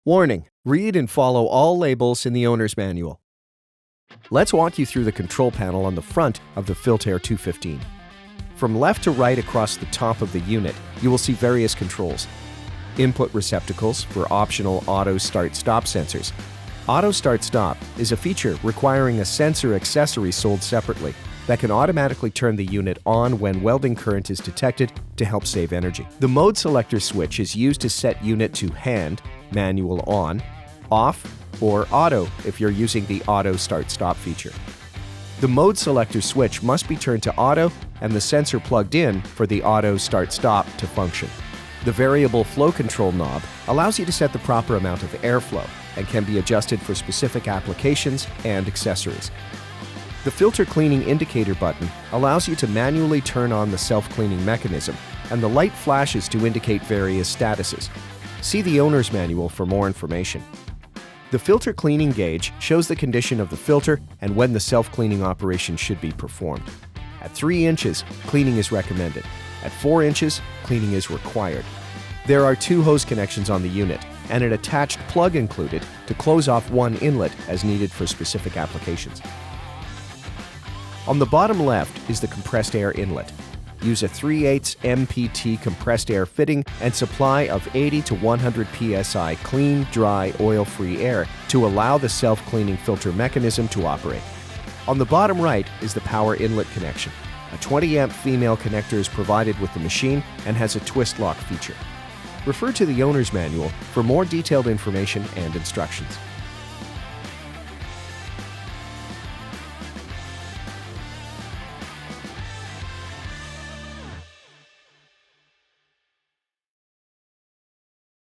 Warning: read and follow all labels in the owner's manual. Let's walk you through the control panel on the front of the FILTAIR 215. From left to right across the top of the unit, you will see various controls. Input receptacles for optional auto start-stop sensors. Auto start-stop is a feature requiring a sensor accessory sold separately that can automatically turn the unit on when welding current is detected to help save energy. The mode selector switch is used to set unit to hand, manual on, off, or auto if you're using the auto start-stop feature. The mode selector switch must be turned to auto and the sensor plugged in for the auto start-stop to function. The variable flow control knob allows you to set the proper amount of airflow and can be adjusted for specific applications and accessories. The filter cleaning indicator button allows you to manually turn on the self-cleaning mechanism, and the light flashes to indicate various statuses. See the owner's manual for more information. The filter cleaning gauge shows the condition of the filter and when the self-cleaning operation should be performed. At 3 inches, cleaning is recommended. At 4 inches, cleaning is required. There are 2 hose connections on the unit and an attached plug included to close off one inlet as needed for specific applications. On the bottom left is the compressed air inlet. Use a 3/8 MPT compressed air fitting and supply of 80 to 100 psi clean, dry, oil-free air to allow the self-cleaning filter mechanism to operate. On the bottom right is the power inlet connection. A 20-amp female connector is provided with the machine and has a twist lock feature. Refer to the owner's manual for more detailed information and instructions.